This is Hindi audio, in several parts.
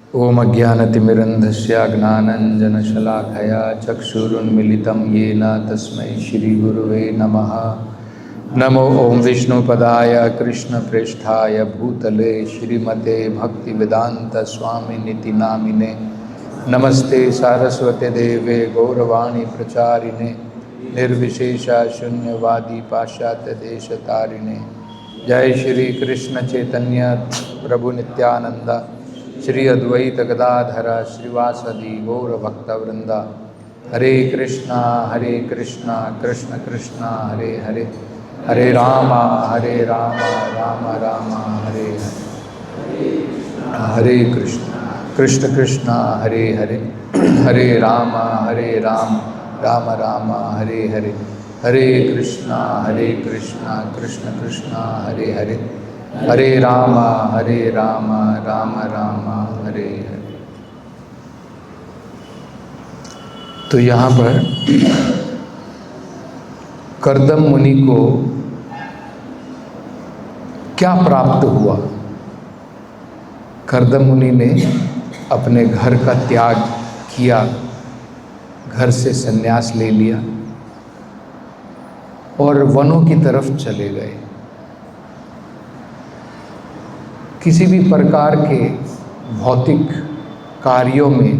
ओम अज्ञानतिमिरन्धस्य ज्ञानाञ्जनशलाकया चक्षुरुन्मीलितं येन तस्मै श्रीगुरुवे नमः। नमो ओं विष्णुपदाय कृष्णप्रेष्ठाय भूतले श्रीमते भक्तिवेदान्तस्वामिनिति नामिने। नमस्ते सारस्वते देवे गौरवाणी प्रचारिणे निर्विशेषा शून्यवादी पाश्चात्य देशतारिणे। जय श्री कृष्ण चैतन्य प्रभु नित्यानंद श्री अद्वैत गदाधर श्रीवासदि गौर भक्तवृंदा। हरे कृष्णा कृष्ण कृष्णा हरे हरे, हरे राम राम राम हरे हरे, हरे कृष्ण कृष्ण कृष्ण हरे हरे, हरे राम राम राम हरे हरे, हरे कृष्णा कृष्ण कृष्ण हरे हरे, हरे राम राम राम हरे हरे। तो यहाँ पर कर्दम मुनि को क्या प्राप्त हुआ? कर्दम मुनि ने अपने घर का त्याग किया, घर से संन्यास ले लिया और वनों की तरफ चले गए। किसी भी प्रकार के भौतिक कार्यों में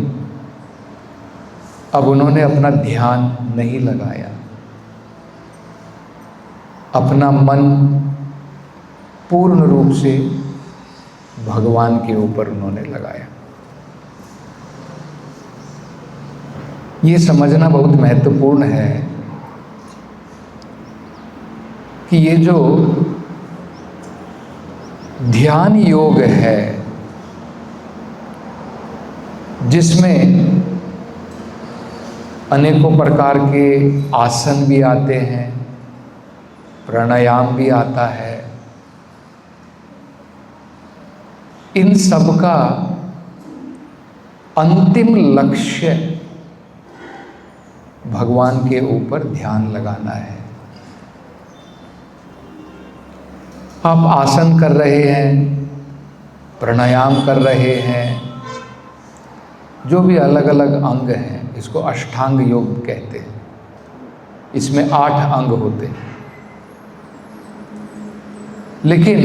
अब उन्होंने अपना ध्यान नहीं लगाया, अपना मन पूर्ण रूप से भगवान के ऊपर उन्होंने लगाया। ये समझना बहुत महत्वपूर्ण है कि ये जो ध्यान योग है, जिसमें अनेकों प्रकार के आसन भी आते हैं, प्राणायाम भी आता है, इन सब का अंतिम लक्ष्य भगवान के ऊपर ध्यान लगाना है। आप आसन कर रहे हैं, प्राणायाम कर रहे हैं, जो भी अलग अलग अंग हैं, इसको अष्टांग योग कहते हैं। इसमें 8 अंग होते हैं। लेकिन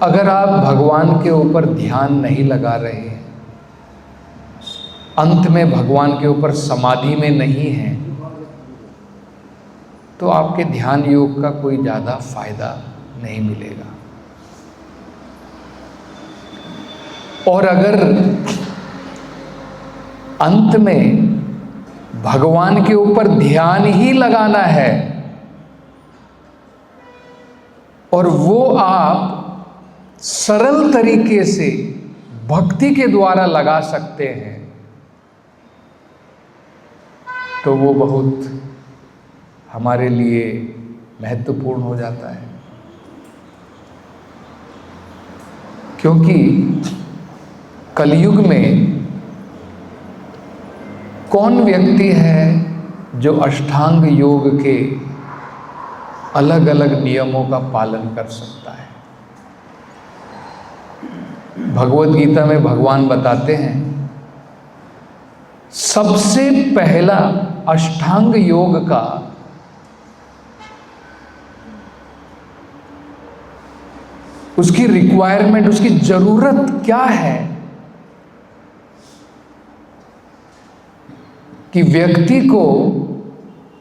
अगर आप भगवान के ऊपर ध्यान नहीं लगा रहे हैं, अंत में भगवान के ऊपर समाधि में नहीं हैं, तो आपके ध्यान योग का कोई ज़्यादा फायदा नहीं मिलेगा। और अगर अंत में भगवान के ऊपर ध्यान ही लगाना है और वो आप सरल तरीके से भक्ति के द्वारा लगा सकते हैं, तो वो बहुत हमारे लिए महत्वपूर्ण हो जाता है। क्योंकि कलयुग में कौन व्यक्ति है जो अष्टांग योग के अलग अलग नियमों का पालन कर सकता है? भगवद गीता में भगवान बताते हैं, सबसे पहला अष्टांग योग का उसकी रिक्वायरमेंट, उसकी जरूरत क्या है कि व्यक्ति को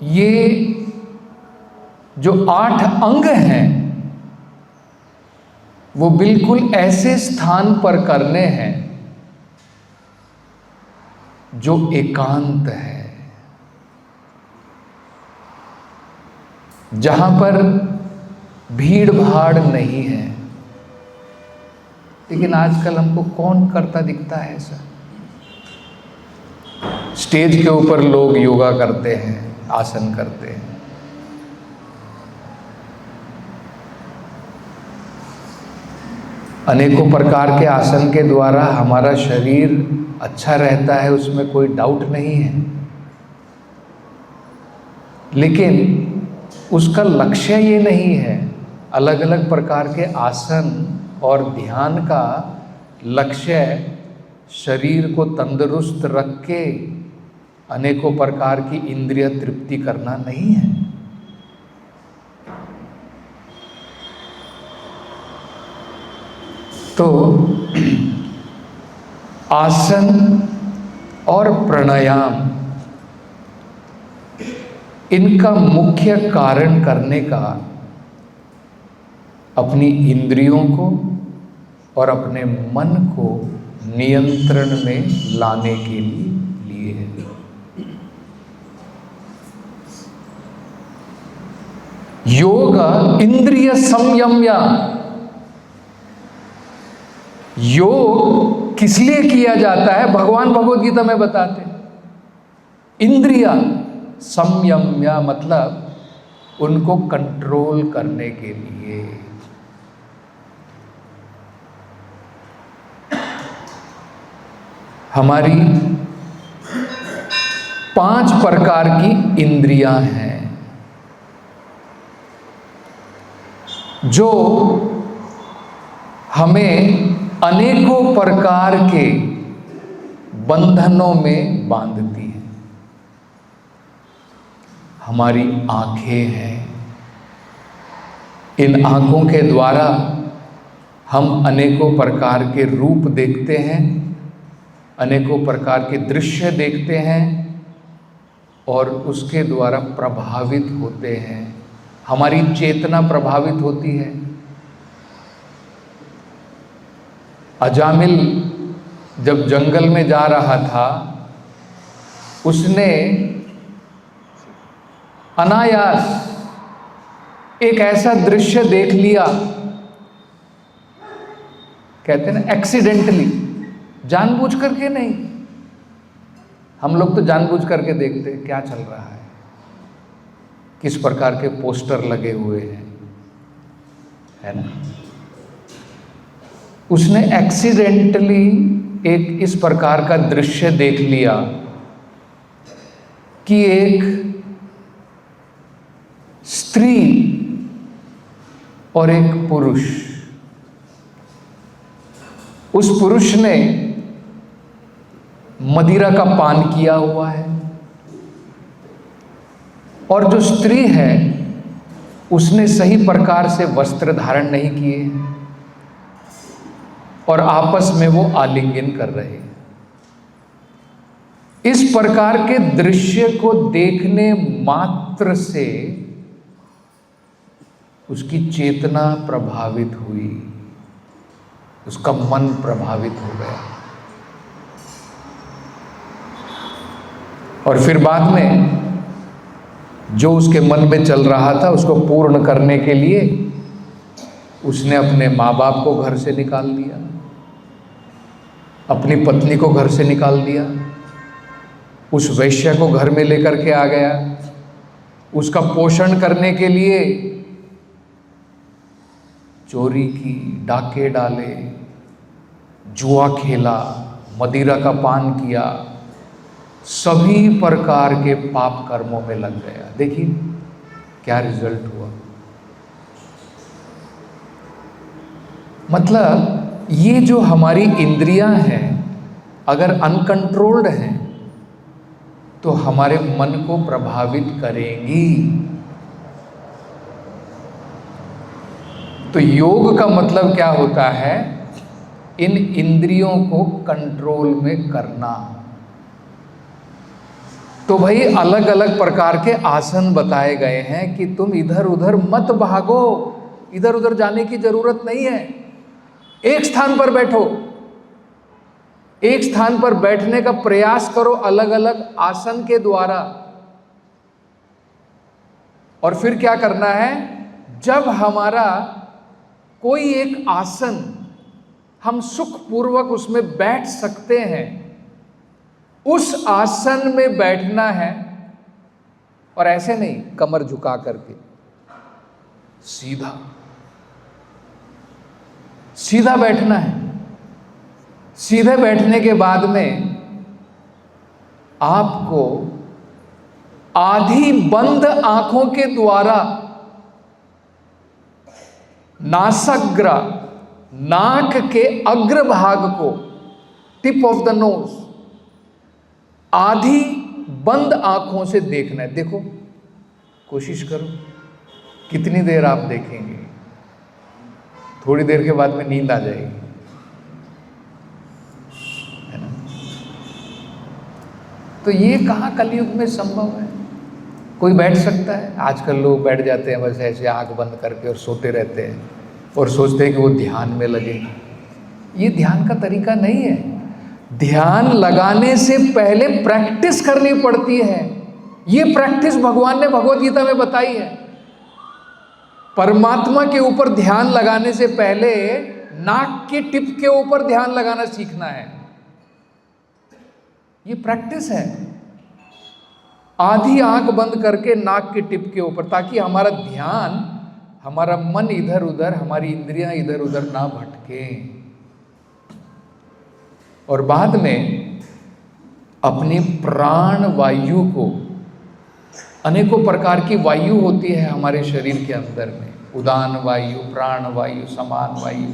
ये जो 8 अंग हैं वो बिल्कुल ऐसे स्थान पर करने हैं जो एकांत है, जहां पर भीड़ भाड़ नहीं है। लेकिन आजकल हमको कौन करता दिखता है ऐसा? स्टेज के ऊपर लोग योगा करते हैं, आसन करते हैं। अनेकों प्रकार के आसन के द्वारा हमारा शरीर अच्छा रहता है, उसमें कोई डाउट नहीं है। लेकिन उसका लक्ष्य ये नहीं है। अलग अलग प्रकार के आसन और ध्यान का लक्ष्य शरीर को तंदुरुस्त रख के अनेकों प्रकार की इंद्रिय तृप्ति करना नहीं है। तो आसन और प्राणायाम, इनका मुख्य कारण करने का अपनी इंद्रियों को और अपने मन को नियंत्रण में लाने के लिए है। योग इंद्रिय संयम्य, योग किस लिए किया जाता है भगवान भगवद गीता में बताते हैं। इंद्रिय संयम्य मतलब उनको कंट्रोल करने के लिए। हमारी 5 प्रकार की इंद्रियां हैं जो हमें अनेकों प्रकार के बंधनों में बांधती हैं। हमारी आंखें हैं, इन आंखों के द्वारा हम अनेकों प्रकार के रूप देखते हैं, अनेकों प्रकार के दृश्य देखते हैं और उसके द्वारा प्रभावित होते हैं। हमारी चेतना प्रभावित होती है। अजामिल जब जंगल में जा रहा था, उसने अनायास एक ऐसा दृश्य देख लिया, कहते हैं ना एक्सीडेंटली, जानबूझ करके नहीं। हम लोग तो जानबूझ करके देखते हैं क्या चल रहा है, किस प्रकार के पोस्टर लगे हुए हैं, है ना। उसने एक्सीडेंटली एक इस प्रकार का दृश्य देख लिया कि एक स्त्री और एक पुरुष, उस पुरुष ने मदिरा का पान किया हुआ है और जो स्त्री है उसने सही प्रकार से वस्त्र धारण नहीं किए और आपस में वो आलिंगन कर रहे हैं। इस प्रकार के दृश्य को देखने मात्र से उसकी चेतना प्रभावित हुई, उसका मन प्रभावित हो गया और फिर बाद में जो उसके मन में चल रहा था उसको पूर्ण करने के लिए उसने अपने माँ बाप को घर से निकाल दिया, अपनी पत्नी को घर से निकाल दिया, उस वैश्य को घर में लेकर के आ गया, उसका पोषण करने के लिए चोरी की, डाके डाले, जुआ खेला, मदिरा का पान किया, सभी प्रकार के पाप कर्मों में लग गया। देखिए क्या रिजल्ट हुआ। मतलब ये जो हमारी इंद्रियां हैं अगर अनकंट्रोल्ड हैं तो हमारे मन को प्रभावित करेंगी। तो योग का मतलब क्या होता है? इन इंद्रियों को कंट्रोल में करना। तो भाई अलग अलग प्रकार के आसन बताए गए हैं कि तुम इधर उधर मत भागो, इधर उधर जाने की जरूरत नहीं है, एक स्थान पर बैठो, एक स्थान पर बैठने का प्रयास करो अलग अलग आसन के द्वारा। और फिर क्या करना है? जब हमारा कोई एक आसन हम सुखपूर्वक उसमें बैठ सकते हैं, उस आसन में बैठना है। और ऐसे नहीं कमर झुका करके, सीधा सीधा बैठना है। सीधे बैठने के बाद में आपको आधी बंद आंखों के द्वारा नासाग्र, नाक के अग्रभाग को टिप ऑफ द नोज, आधी बंद आंखों से देखना है। देखो, कोशिश करो, कितनी देर आप देखेंगे? थोड़ी देर के बाद में नींद आ जाएगी, है ना? तो ये कहाँ कलयुग में संभव है? कोई बैठ सकता है? आजकल लोग बैठ जाते हैं बस ऐसे आंख बंद करके और सोते रहते हैं और सोचते हैं कि वो ध्यान में लगे। ये ध्यान का तरीका नहीं है। ध्यान लगाने से पहले प्रैक्टिस करनी पड़ती है। ये प्रैक्टिस भगवान ने भगवत गीता में बताई है। परमात्मा के ऊपर ध्यान लगाने से पहले नाक के टिप के ऊपर ध्यान लगाना सीखना है। ये प्रैक्टिस है। आधी आंख बंद करके नाक के टिप के ऊपर, ताकि हमारा ध्यान, हमारा मन इधर उधर, हमारी इंद्रियां इधर उधर ना भटकें। और बाद में अपनी प्राण वायु को, अनेकों प्रकार की वायु होती है हमारे शरीर के अंदर में, उदान वायु, प्राण वायु, समान वायु।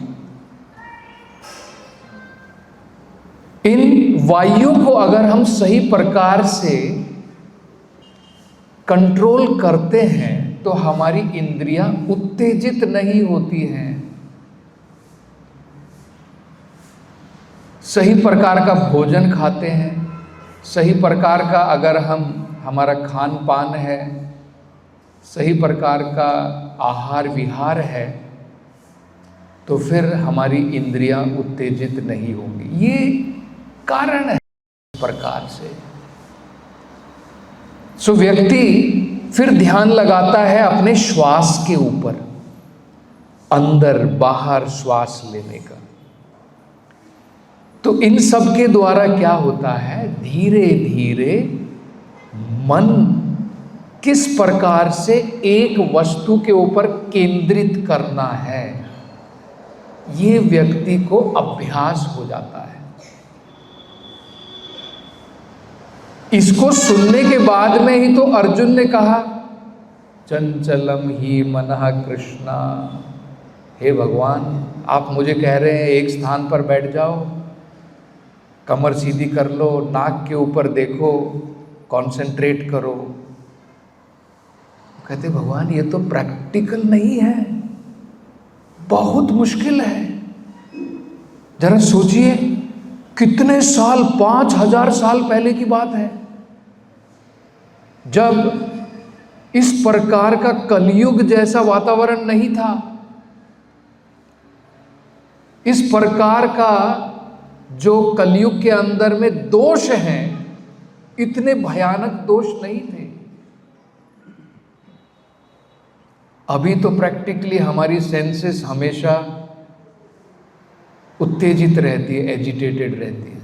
इन वायु को अगर हम सही प्रकार से कंट्रोल करते हैं तो हमारी इंद्रियां उत्तेजित नहीं होती हैं। सही प्रकार का भोजन खाते हैं, सही प्रकार का अगर हमारा खान पान है, सही प्रकार का आहार विहार है, तो फिर हमारी इंद्रियां उत्तेजित नहीं होंगी। ये कारण है इस प्रकार से। सो व्यक्ति फिर ध्यान लगाता है अपने श्वास के ऊपर, अंदर बाहर श्वास लेने का। तो इन सब के द्वारा क्या होता है, धीरे धीरे मन किस प्रकार से एक वस्तु के ऊपर केंद्रित करना है, ये व्यक्ति को अभ्यास हो जाता है। इसको सुनने के बाद में ही तो अर्जुन ने कहा, चंचलम ही मनः कृष्णा। हे भगवान, आप मुझे कह रहे हैं एक स्थान पर बैठ जाओ, कमर सीधी कर लो, नाक के ऊपर देखो, कंसंट्रेट करो। कहते भगवान ये तो प्रैक्टिकल नहीं है, बहुत मुश्किल है। जरा सोचिए, कितने साल, 5000 साल पहले की बात है, जब इस प्रकार का कलयुग जैसा वातावरण नहीं था, इस प्रकार का जो कलयुग के अंदर में दोष हैं, इतने भयानक दोष नहीं थे। अभी तो प्रैक्टिकली हमारी सेंसेस हमेशा उत्तेजित रहती है, एजिटेटेड रहती है।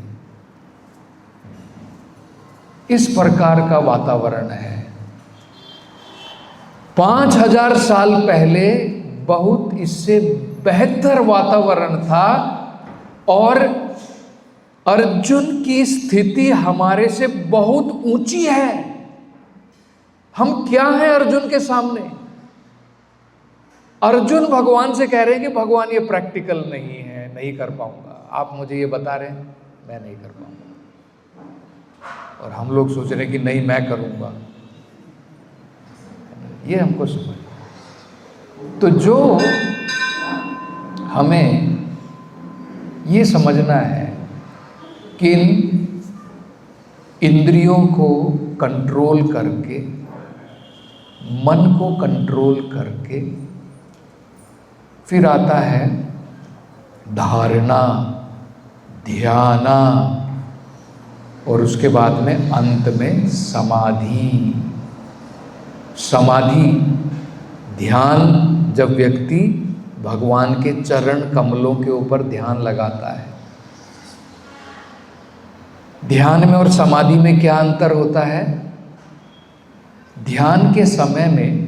इस प्रकार का वातावरण है। 5000 साल पहले बहुत इससे बेहतर वातावरण था, और अर्जुन की स्थिति हमारे से बहुत ऊंची है। हम क्या हैं अर्जुन के सामने? अर्जुन भगवान से कह रहे हैं कि भगवान ये प्रैक्टिकल नहीं है, नहीं कर पाऊंगा। आप मुझे ये बता रहे हैं, मैं नहीं कर पाऊंगा। और हम लोग सोच रहे हैं कि नहीं, मैं करूंगा। ये हमको समझ। तो जो हमें ये समझना है कि इंद्रियों को कंट्रोल करके, मन को कंट्रोल करके, फिर आता है धारणा, ध्याना, और उसके बाद में अंत में समाधि। समाधि, ध्यान, जब व्यक्ति भगवान के चरण कमलों के ऊपर ध्यान लगाता है। ध्यान में और समाधि में क्या अंतर होता है? ध्यान के समय में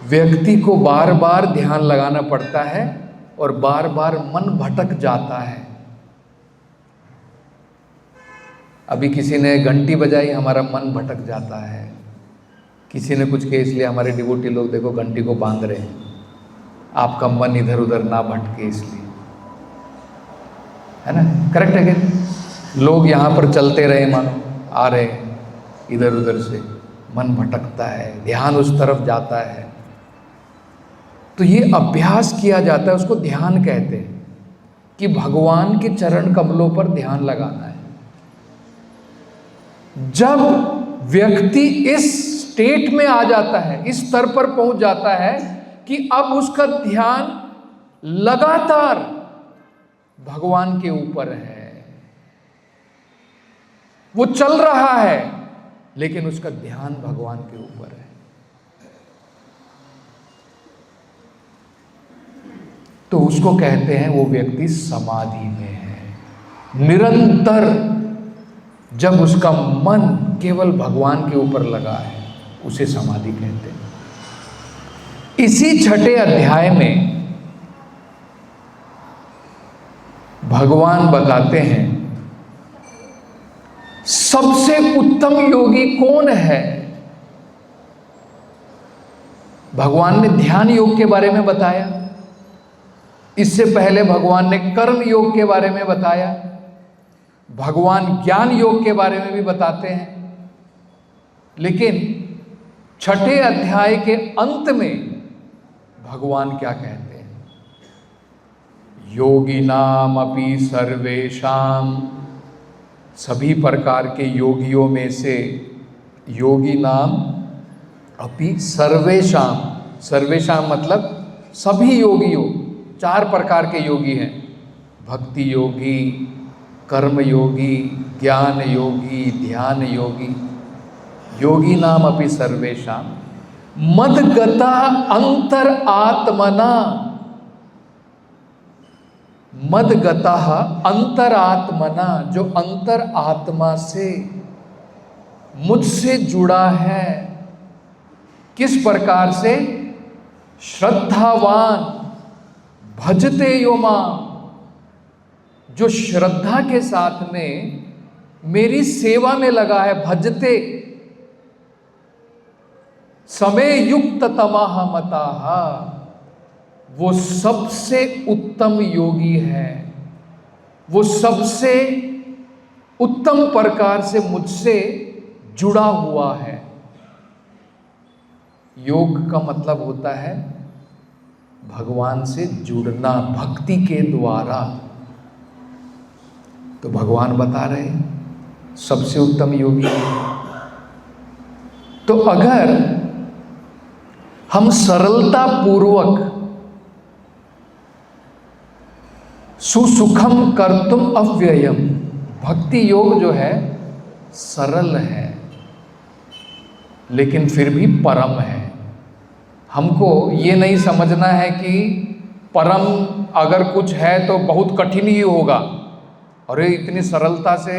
व्यक्ति को बार बार ध्यान लगाना पड़ता है और बार बार मन भटक जाता है। अभी किसी ने घंटी बजाई, हमारा मन भटक जाता है। किसी ने कुछ किया, इसलिए हमारे डिवोटी लोग देखो घंटी को बांध रहे हैं, आपका मन इधर उधर ना भटके इसलिए। है ना, करेक्ट है कि लोग यहाँ पर चलते रहे, मानो आ रहे इधर उधर से, मन भटकता है, ध्यान उस तरफ जाता है, तो ये अभ्यास किया जाता है, उसको ध्यान कहते हैं कि भगवान के चरण कमलों पर ध्यान लगाना है। जब व्यक्ति इस स्टेट में आ जाता है, इस स्तर पर पहुंच जाता है कि अब उसका ध्यान लगातार भगवान के ऊपर है, वो चल रहा है लेकिन उसका ध्यान भगवान के ऊपर है, तो उसको कहते हैं वो व्यक्ति समाधि में है। निरंतर जब उसका मन केवल भगवान के ऊपर लगा है, उसे समाधि कहते हैं। इसी छठे अध्याय में भगवान बताते हैं सबसे उत्तम योगी कौन है। भगवान ने ध्यान योग के बारे में बताया, इससे पहले भगवान ने कर्म योग के बारे में बताया, भगवान ज्ञान योग के बारे में भी बताते हैं, लेकिन छठे अध्याय के अंत में भगवान क्या कहते हैं, योगिनाम अपि सर्वेषाम, सभी प्रकार के योगियों में से, योगिनाम अपि सर्वेषाम, सर्वेषाम मतलब सभी योगियों, चार प्रकार के योगी हैं, भक्ति योगी, कर्म योगी, ज्ञान योगी, ध्यान योगी। योगी नाम अपि सर्वेषाम मदगता अंतर आत्मना, मदगता अंतर आत्मना, जो अंतर आत्मा से मुझसे जुड़ा है। किस प्रकार से? श्रद्धावान भजते यो मां, जो श्रद्धा के साथ में मेरी सेवा में लगा है, भजते समय युक्त तमाह मताह, वो सबसे उत्तम योगी है, वो सबसे उत्तम प्रकार से मुझसे जुड़ा हुआ है। योग का मतलब होता है भगवान से जुड़ना भक्ति के द्वारा। तो भगवान बता रहे हैं सबसे उत्तम योगी है। तो अगर हम सरलता पूर्वक सुसुखम कर्तुम अव्ययम, भक्ति योग जो है सरल है लेकिन फिर भी परम है। हमको ये नहीं समझना है कि परम अगर कुछ है तो बहुत कठिन ही होगा, और ये इतनी सरलता से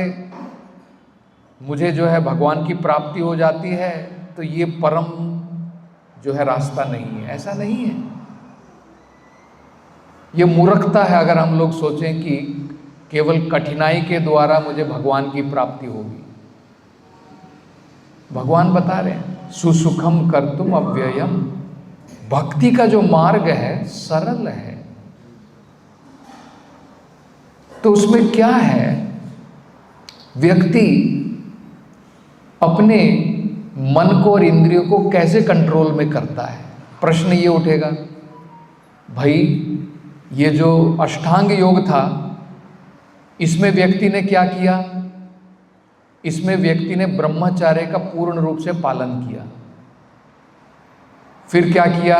मुझे जो है भगवान की प्राप्ति हो जाती है, तो ये परम जो है रास्ता नहीं है। ऐसा नहीं है, ये मूर्खता है अगर हम लोग सोचें कि केवल कठिनाई के द्वारा मुझे भगवान की प्राप्ति होगी। भगवान बता रहे हैं सुसुखम कर्तुम अव्ययम, भक्ति का जो मार्ग है सरल है। तो उसमें क्या है, व्यक्ति अपने मन को और इंद्रियों को कैसे कंट्रोल में करता है। प्रश्न ये उठेगा, भाई ये जो अष्टांग योग था इसमें व्यक्ति ने क्या किया? इसमें व्यक्ति ने ब्रह्मचर्य का पूर्ण रूप से पालन किया। फिर क्या किया?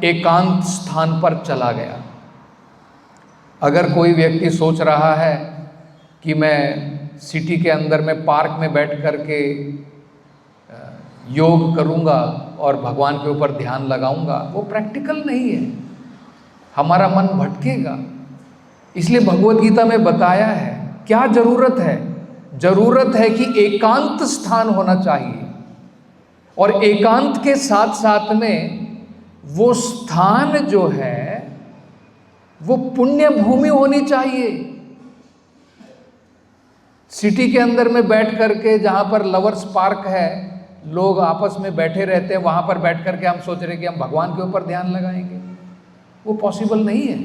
एकांत स्थान पर चला गया। अगर कोई व्यक्ति सोच रहा है कि मैं सिटी के अंदर में पार्क में बैठ कर के योग करूंगा और भगवान के ऊपर ध्यान लगाऊंगा, वो प्रैक्टिकल नहीं है, हमारा मन भटकेगा। इसलिए भगवद गीता में बताया है क्या जरूरत है। जरूरत है कि एकांत स्थान होना चाहिए, और एकांत के साथ साथ में वो स्थान जो है वो पुण्य भूमि होनी चाहिए। सिटी के अंदर में बैठ करके, जहां पर लवर्स पार्क है, लोग आपस में बैठे रहते हैं, वहां पर बैठ करके हम सोच रहे कि हम भगवान के ऊपर ध्यान लगाएंगे, वो पॉसिबल नहीं है।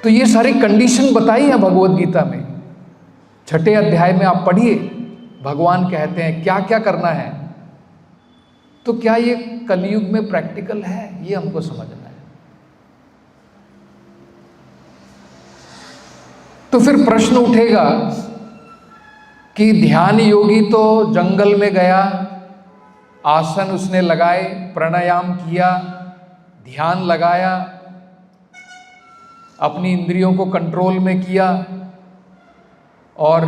तो ये सारी कंडीशन बताई है भगवत गीता में। 6 अध्याय में आप पढ़िए, भगवान कहते हैं क्या क्या करना है। तो क्या ये कलयुग में प्रैक्टिकल है, ये हमको समझना है। तो फिर प्रश्न उठेगा कि ध्यान योगी तो जंगल में गया, आसन उसने लगाए, प्राणायाम किया, ध्यान लगाया, अपनी इंद्रियों को कंट्रोल में किया और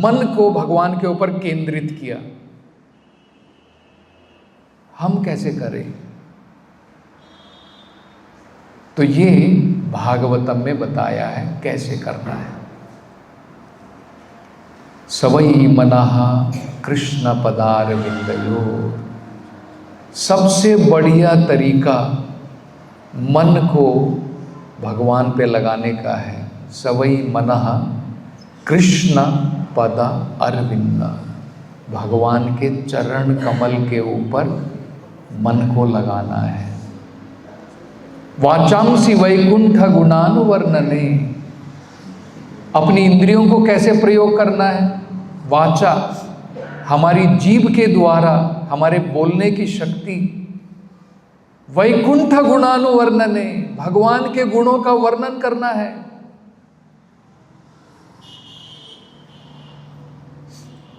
मन को भगवान के ऊपर केंद्रित किया। हम कैसे करें? तो ये भागवतम में बताया है कैसे करना है। सवई मनः कृष्ण पदारविंदयो, सबसे बढ़िया तरीका मन को भगवान पे लगाने का है। सवई मनः कृष्ण पद अरविंद, भगवान के चरण कमल के ऊपर मन को लगाना है। वाचांसी वैकुंठ गुणानुवर्णने, अपनी इंद्रियों को कैसे प्रयोग करना है? वाचा, हमारी जीभ के द्वारा हमारे बोलने की शक्ति। वैकुंठ गुणानुवर्णने, भगवान के गुणों का वर्णन करना है।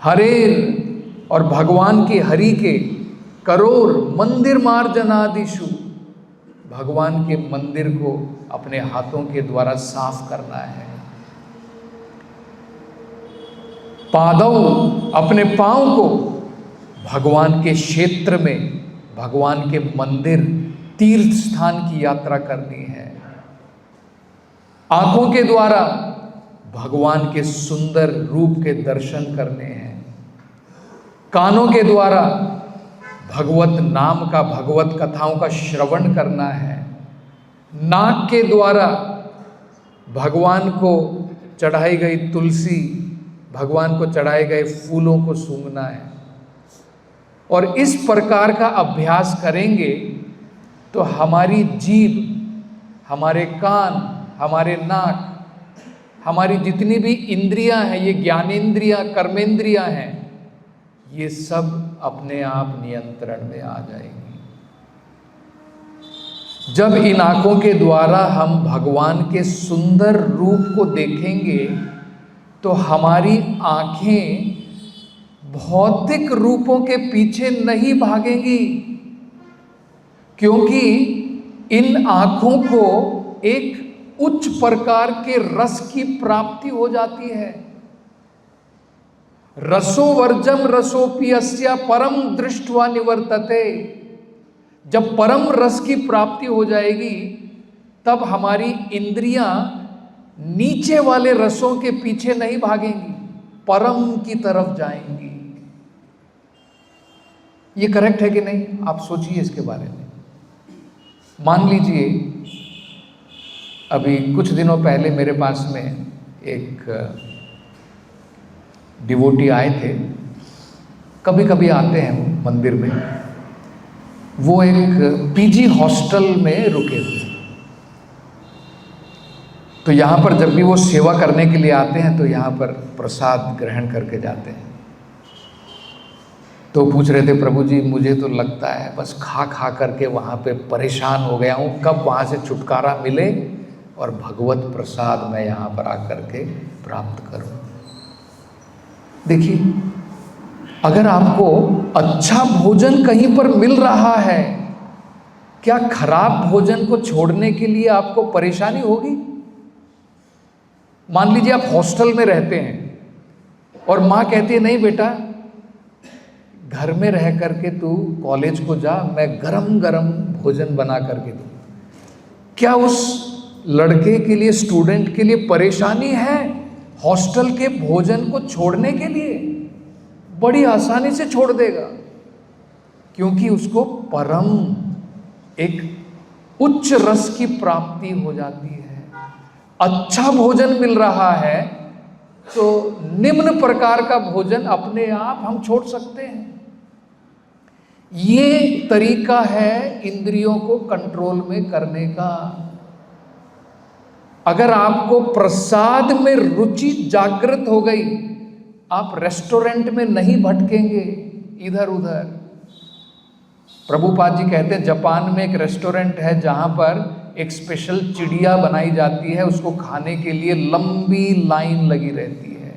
हरे, और भगवान की हरि के करोड़ मंदिर मार्जनादिशु, भगवान के मंदिर को अपने हाथों के द्वारा साफ करना है। पादव, अपने पांव को भगवान के क्षेत्र में, भगवान के मंदिर तीर्थ स्थान की यात्रा करनी है। आंखों के द्वारा भगवान के सुंदर रूप के दर्शन करने हैं। कानों के द्वारा भगवत नाम का, भगवत कथाओं का श्रवण करना है। नाक के द्वारा भगवान को चढ़ाई गई तुलसी, भगवान को चढ़ाए गए फूलों को सूंघना है। और इस प्रकार का अभ्यास करेंगे तो हमारी जीभ, हमारे कान, हमारे नाक, हमारी जितनी भी इंद्रियां हैं, ये ज्ञानेंद्रियां, कर्मेंद्रियां हैं, ये सब अपने आप नियंत्रण में आ जाएंगी। जब इन आंखों के द्वारा हम भगवान के सुंदर रूप को देखेंगे तो हमारी आंखें भौतिक रूपों के पीछे नहीं भागेंगी, क्योंकि इन आंखों को एक उच्च प्रकार के रस की प्राप्ति हो जाती है। रसो वर्जम रसोपियस्य परम दृष्ट्वा निवर्तते। जब परम रस की प्राप्ति हो जाएगी तब हमारी इंद्रियां नीचे वाले रसों के पीछे नहीं भागेंगी, परम की तरफ जाएंगी। ये करेक्ट है कि नहीं? आप सोचिए इसके बारे में। मान लीजिए अभी कुछ दिनों पहले मेरे पास में एक डिवोटी आए थे, कभी कभी आते हैं मंदिर में। वो एक पीजी हॉस्टल में रुके हुए, तो यहाँ पर जब भी वो सेवा करने के लिए आते हैं तो यहाँ पर प्रसाद ग्रहण करके जाते हैं। तो पूछ रहे थे, प्रभु जी मुझे तो लगता है बस खा खा करके वहाँ पे परेशान हो गया हूँ, कब वहाँ से छुटकारा मिले और भगवत प्रसाद मैं यहाँ पर आकर के प्राप्त करूँ। देखिए, अगर आपको अच्छा भोजन कहीं पर मिल रहा है, क्या खराब भोजन को छोड़ने के लिए आपको परेशानी होगी? मान लीजिए आप हॉस्टल में रहते हैं और माँ कहती है नहीं बेटा घर में रह करके तू कॉलेज को जा, मैं गरम गरम भोजन बना करके दूँ। क्या उस लड़के के लिए, स्टूडेंट के लिए परेशानी है हॉस्टल के भोजन को छोड़ने के लिए? बड़ी आसानी से छोड़ देगा, क्योंकि उसको परम एक उच्च रस की प्राप्ति हो जाती है। अच्छा भोजन मिल रहा है तो निम्न प्रकार का भोजन अपने आप हम छोड़ सकते हैं। ये तरीका है इंद्रियों को कंट्रोल में करने का। अगर आपको प्रसाद में रुचि जागृत हो गई, आप रेस्टोरेंट में नहीं भटकेंगे इधर उधर। प्रभुपाद जी कहते हैं जापान में एक रेस्टोरेंट है जहां पर एक स्पेशल चिड़िया बनाई जाती है, उसको खाने के लिए लंबी लाइन लगी रहती है।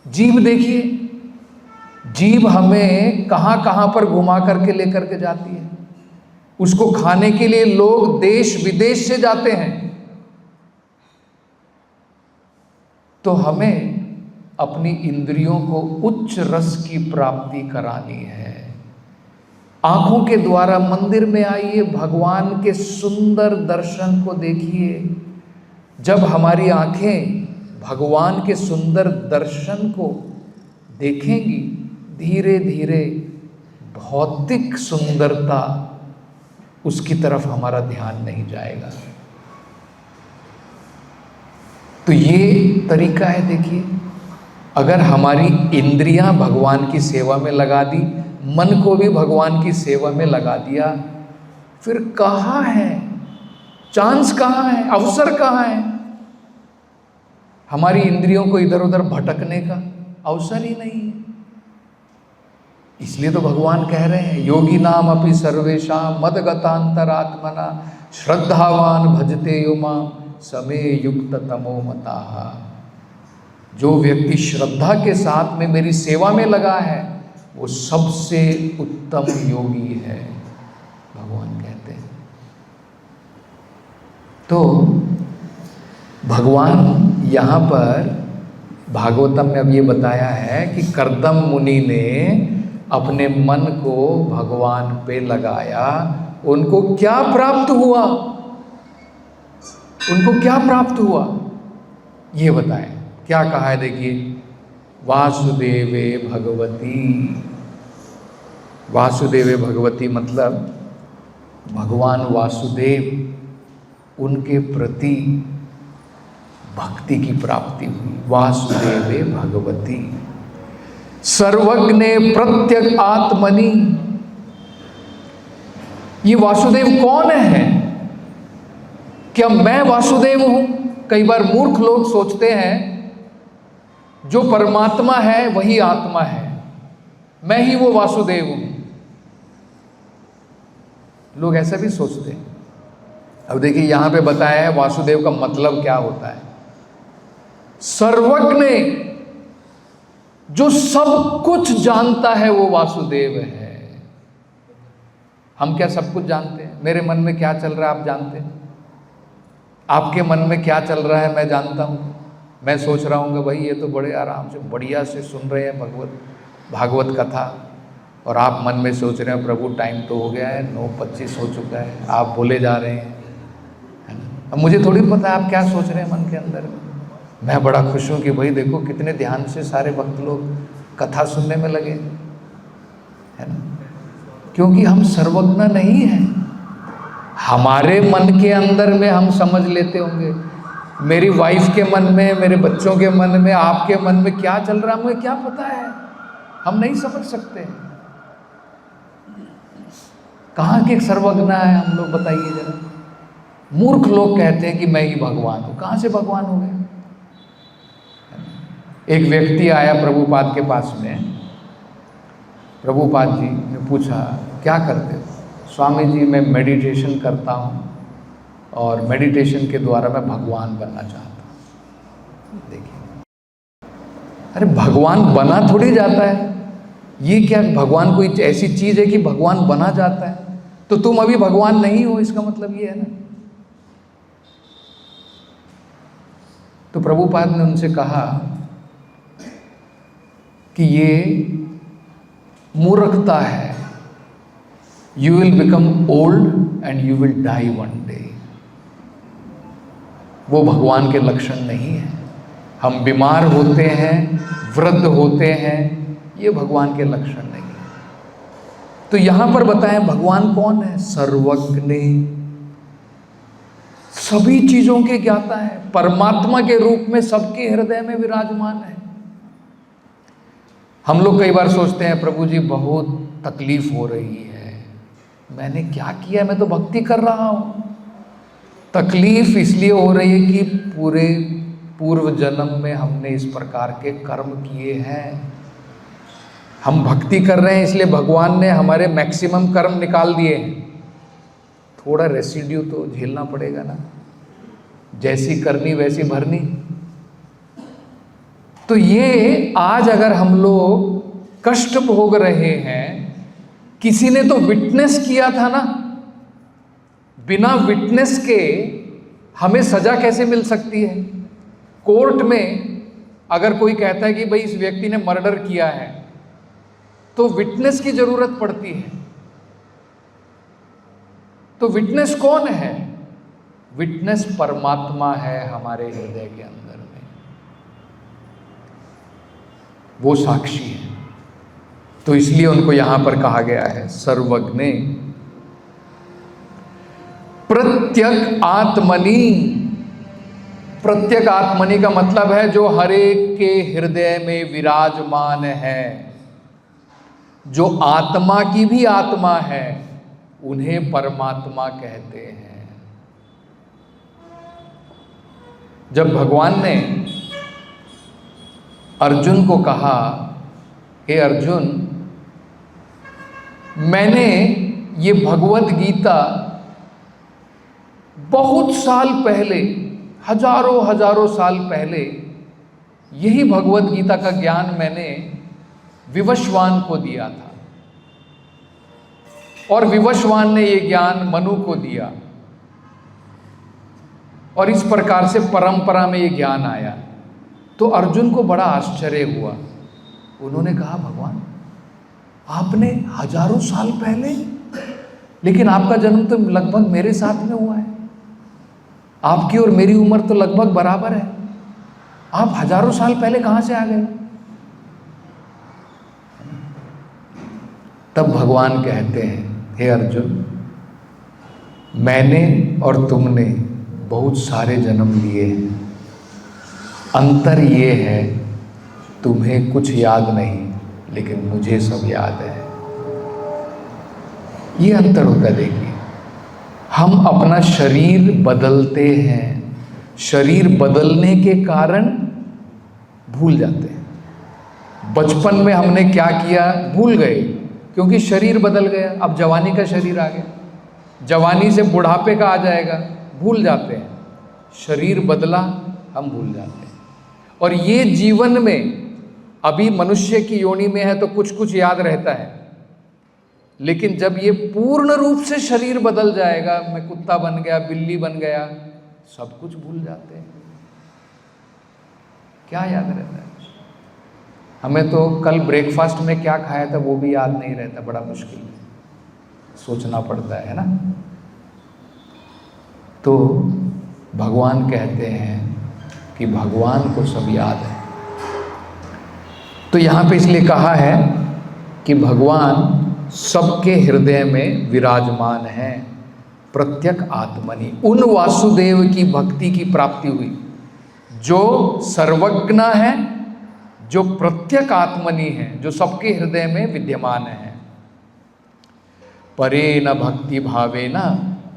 जीभ देखिए, जीभ हमें कहां कहां पर घुमा करके लेकर के जाती है। उसको खाने के लिए लोग देश विदेश से जाते हैं। तो हमें अपनी इंद्रियों को उच्च रस की प्राप्ति करानी है। आंखों के द्वारा मंदिर में आइए, भगवान के सुंदर दर्शन को देखिए। जब हमारी आंखें भगवान के सुंदर दर्शन को देखेंगी, धीरे धीरे भौतिक सुंदरता उसकी तरफ हमारा ध्यान नहीं जाएगा। तो ये तरीका है। देखिए, अगर हमारी इंद्रियां भगवान की सेवा में लगा दी, मन को भी भगवान की सेवा में लगा दिया, फिर कहाँ है चांस, कहाँ है अवसर, कहाँ है हमारी इंद्रियों को इधर उधर भटकने का अवसर ही नहीं है। इसलिए तो भगवान कह रहे हैं योगी नाम अपि सर्वेषां मदगतांतरात्मना श्रद्धावान भजते यो मां समे युक्त तमो मताः। जो व्यक्ति श्रद्धा के साथ में मेरी सेवा में लगा है वो सबसे उत्तम योगी है, भगवान कहते हैं। तो भगवान यहाँ पर भागवतम में अब ये बताया है कि कर्दम मुनि ने अपने मन को भगवान पे लगाया, उनको क्या प्राप्त हुआ, उनको क्या प्राप्त हुआ ये बताएं। क्या कहा है देखिए, वासुदेवे भगवती। वासुदेवे भगवती मतलब भगवान वासुदेव उनके प्रति भक्ति की प्राप्ति हुई। वासुदेवे भगवती सर्वज्ञे प्रत्यग आत्मनि। ये वासुदेव कौन है? क्या मैं वासुदेव हूं? कई बार मूर्ख लोग सोचते हैं जो परमात्मा है वही आत्मा है, मैं ही वो वासुदेव हूं। लोग ऐसा भी सोचते हैं। अब देखिए यहां पे बताया है वासुदेव का मतलब क्या होता है। सर्वज्ञ, जो सब कुछ जानता है वो वासुदेव है। हम क्या सब कुछ जानते हैं? मेरे मन में क्या चल रहा है आप जानते हैं, आपके मन में क्या चल रहा है मैं जानता हूं। मैं सोच रहा हूँ भाई ये तो बड़े आराम से बढ़िया से सुन रहे हैं भागवत कथा, और आप मन में सोच रहे हैं प्रभु टाइम तो हो गया है, 9:25 हो चुका है, आप बोले जा रहे हैं, है ना। अब मुझे थोड़ी पता है आप क्या सोच रहे हैं मन के अंदर। मैं बड़ा खुश हूँ कि भाई देखो कितने ध्यान से सारे भक्त लोग कथा सुनने में लगे, है ना। क्योंकि हम सर्वज्ञ नहीं हैं। हमारे मन के अंदर में हम समझ लेते होंगे, मेरी वाइफ के मन में, मेरे बच्चों के मन में, आपके मन में क्या चल रहा है मुझे क्या पता है, हम नहीं समझ सकते। कहाँ के सर्वज्ञ है हम लोग, बताइए जरा। मूर्ख लोग कहते हैं कि मैं ही भगवान हूं। कहाँ से भगवान हो गए? एक व्यक्ति आया प्रभुपाद के पास में, प्रभुपाद जी ने पूछा क्या करते हो? स्वामी जी मैं मेडिटेशन करता हूँ और मेडिटेशन के द्वारा मैं भगवान बनना चाहता हूँ। देखिए, अरे भगवान बना थोड़ी जाता है। ये क्या भगवान कोई ऐसी चीज है कि भगवान बना जाता है? तो तुम अभी भगवान नहीं हो, इसका मतलब ये है ना। तो प्रभुपाद ने उनसे कहा कि ये मूर्खता है। You will become old and you will die one day. वो भगवान के लक्षण नहीं है। हम बीमार होते हैं, वृद्ध होते हैं, ये भगवान के लक्षण नहीं है। तो यहां पर बताएं भगवान कौन है? सर्वज्ञ, सभी चीजों के ज्ञाता है, परमात्मा के रूप में सबके हृदय में विराजमान है। हम लोग कई बार सोचते हैं प्रभु जी बहुत तकलीफ हो रही है, मैंने क्या किया, मैं तो भक्ति कर रहा हूं। तकलीफ इसलिए हो रही है कि पूरे पूर्व जन्म में हमने इस प्रकार के कर्म किए हैं। हम भक्ति कर रहे हैं इसलिए भगवान ने हमारे मैक्सिमम कर्म निकाल दिए हैं, थोड़ा रेसिड्यू तो झेलना पड़ेगा ना, जैसी करनी वैसी भरनी। तो ये आज अगर हम लोग कष्ट भोग रहे हैं, किसी ने तो विटनेस किया था ना, बिना विटनेस के हमें सजा कैसे मिल सकती है? कोर्ट में अगर कोई कहता है कि भाई इस व्यक्ति ने मर्डर किया है, तो विटनेस की जरूरत पड़ती है। तो विटनेस कौन है? विटनेस परमात्मा है हमारे हृदय के अंदर में, वो साक्षी है। तो इसलिए उनको यहां पर कहा गया है सर्वज्ञ प्रत्यक आत्मनि। प्रत्यक आत्मनि का मतलब है जो हर एक के हृदय में विराजमान है, जो आत्मा की भी आत्मा है, उन्हें परमात्मा कहते हैं। जब भगवान ने अर्जुन को कहा, हे अर्जुन, मैंने ये भगवत गीता बहुत साल पहले, हजारों साल पहले, यही भगवत गीता का ज्ञान मैंने विवस्वान को दिया था, और विवस्वान ने ये ज्ञान मनु को दिया, और इस प्रकार से परंपरा में ये ज्ञान आया। तो अर्जुन को बड़ा आश्चर्य हुआ। उन्होंने कहा, भगवान आपने हजारों साल पहले, लेकिन आपका जन्म तो लगभग मेरे साथ में हुआ है, आपकी और मेरी उम्र तो लगभग बराबर है, आप हजारों साल पहले कहां से आ गए? तब भगवान कहते हैं, हे अर्जुन, मैंने और तुमने बहुत सारे जन्म लिए हैं, अंतर ये है तुम्हें कुछ याद नहीं, लेकिन मुझे सब याद है। ये अंतर होता है। देखिए, हम अपना शरीर बदलते हैं, शरीर बदलने के कारण भूल जाते हैं। बचपन में हमने क्या किया भूल गए, क्योंकि शरीर बदल गया। अब जवानी का शरीर आ गया, जवानी से बुढ़ापे का आ जाएगा, भूल जाते हैं। शरीर बदला, हम भूल जाते हैं। और ये जीवन में अभी मनुष्य की योनि में है तो कुछ कुछ याद रहता है, लेकिन जब ये पूर्ण रूप से शरीर बदल जाएगा, मैं कुत्ता बन गया, बिल्ली बन गया, सब कुछ भूल जाते हैं। क्या याद रहता है? हमें तो कल ब्रेकफास्ट में क्या खाया था वो भी याद नहीं रहता, बड़ा मुश्किल है, सोचना पड़ता है ना। तो भगवान कहते हैं कि भगवान को सब याद है। तो यहाँ पे इसलिए कहा है कि भगवान सबके हृदय में विराजमान हैं, प्रत्यक आत्मनि। उन वासुदेव की भक्ति की प्राप्ति हुई जो सर्वज्ञ है, जो प्रत्यक आत्मनि है, जो सबके हृदय में विद्यमान है। परे न भक्ति भावे न,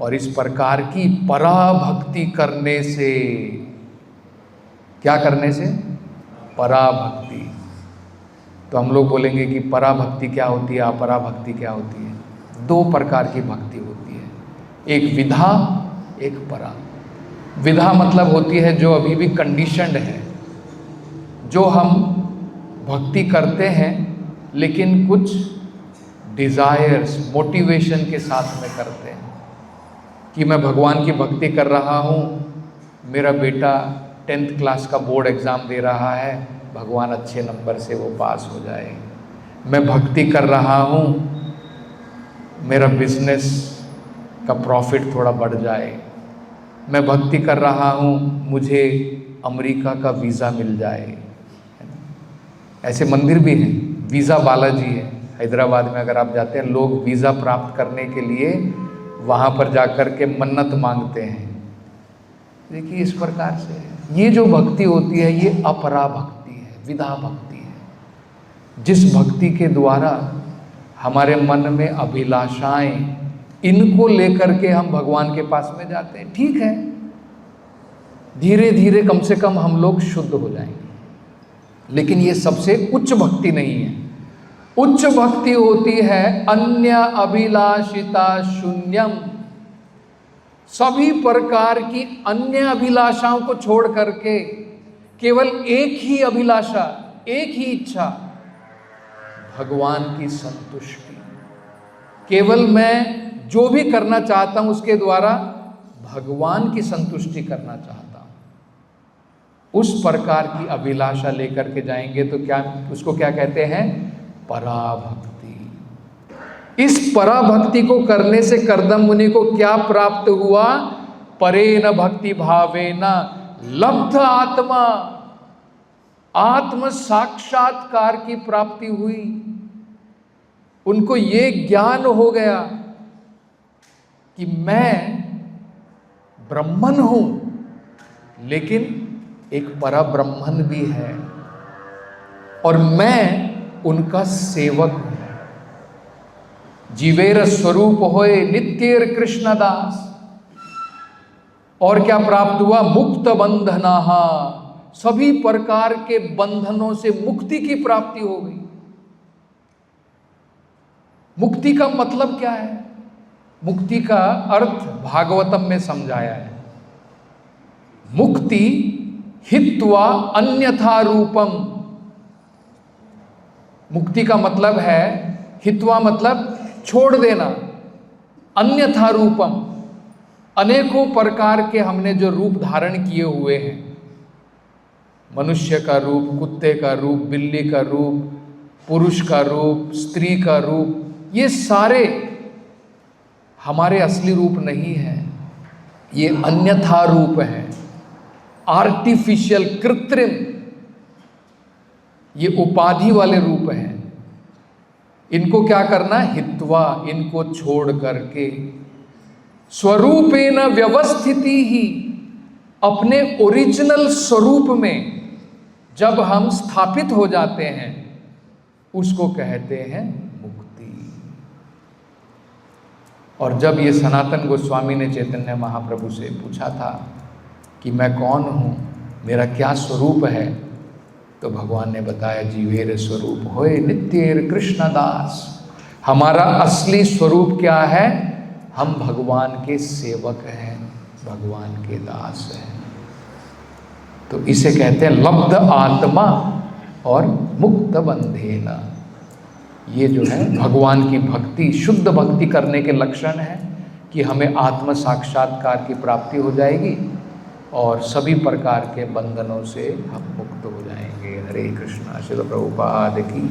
और इस प्रकार की पराभक्ति करने से, क्या करने से? पराभक्ति। तो हम लोग बोलेंगे कि पराभक्ति क्या होती है, अपराभक्ति क्या होती है? दो प्रकार की भक्ति होती है, एक विधा, एक परा। विधा मतलब होती है जो अभी भी कंडीशन्ड है, जो हम भक्ति करते हैं लेकिन कुछ डिज़ायर्स, मोटिवेशन के साथ में करते हैं कि मैं भगवान की भक्ति कर रहा हूँ, मेरा बेटा 10th क्लास का बोर्ड एग्ज़ाम दे रहा है, भगवान अच्छे नंबर से वो पास हो जाए। मैं भक्ति कर रहा हूँ, मेरा बिजनेस का प्रॉफिट थोड़ा बढ़ जाए। मैं भक्ति कर रहा हूँ, मुझे अमेरिका का वीज़ा मिल जाए। ऐसे मंदिर भी हैं, वीज़ा बालाजी है हैदराबाद में। अगर आप जाते हैं, लोग वीज़ा प्राप्त करने के लिए वहाँ पर जाकर के मन्नत मांगते हैं। देखिए, इस प्रकार से ये जो भक्ति होती है, ये अपरा भक्ति है, विधा भक्ति है, जिस भक्ति के द्वारा हमारे मन में अभिलाषाएं इनको लेकर के हम भगवान के पास में जाते हैं। ठीक है, धीरे धीरे कम से कम हम लोग शुद्ध हो जाएंगे, लेकिन ये सबसे उच्च भक्ति नहीं है। उच्च भक्ति होती है अन्य अभिलाषिता शून्यम, सभी प्रकार की अन्य अभिलाषाओं को छोड़ करके केवल एक ही अभिलाषा, एक ही इच्छा, भगवान की संतुष्टि। केवल मैं जो भी करना चाहता हूं उसके द्वारा भगवान की संतुष्टि करना चाहता हूं। उस प्रकार की अभिलाषा लेकर के जाएंगे तो क्या, उसको क्या कहते हैं? पराभक्ति। इस पराभक्ति को करने से कर्दम मुनि को क्या प्राप्त हुआ? परेन भक्ति भावेन लब्ध आत्मा, आत्म साक्षात्कार की प्राप्ति हुई। उनको ये ज्ञान हो गया कि मैं ब्रह्मन हूं, लेकिन एक परब्रह्मन भी है और मैं उनका सेवक हूं। जीवेर स्वरूप होए नित्येर कृष्णदास। और क्या प्राप्त हुआ? मुक्त बंधनाहा, सभी प्रकार के बंधनों से मुक्ति की प्राप्ति हो गई। मुक्ति का मतलब क्या है? मुक्ति का अर्थ भागवतम में समझाया है। मुक्ति हित्वा अन्यथा रूपम। मुक्ति का मतलब है, हित्वा मतलब छोड़ देना, अन्यथा रूपम, अनेकों प्रकार के हमने जो रूप धारण किए हुए हैं, मनुष्य का रूप, कुत्ते का रूप, बिल्ली का रूप, पुरुष का रूप, स्त्री का रूप, ये सारे हमारे असली रूप नहीं है, ये अन्यथा रूप है, आर्टिफिशियल, कृत्रिम, ये उपाधि वाले रूप हैं। इनको क्या करना? हित्वा, इनको छोड़ करके स्वरूपेन व्यवस्थिति ही, अपने ओरिजिनल स्वरूप में जब हम स्थापित हो जाते हैं उसको कहते हैं मुक्ति। और जब ये सनातन गोस्वामी ने चैतन्य महाप्रभु से पूछा था कि मैं कौन हूँ, मेरा क्या स्वरूप है, तो भगवान ने बताया जीवेर स्वरूप होए नित्येर कृष्णदास। हमारा असली स्वरूप क्या है? हम भगवान के सेवक हैं, भगवान के दास हैं। तो इसे कहते हैं लब्ध आत्मा और मुक्त बंधेना। ये जो है भगवान की भक्ति, शुद्ध भक्ति करने के लक्षण है कि हमें आत्म साक्षात्कार की प्राप्ति हो जाएगी और सभी प्रकार के बंधनों से हम मुक्त हो जाएंगे। हरे कृष्णा। श्रील प्रभुपाद की।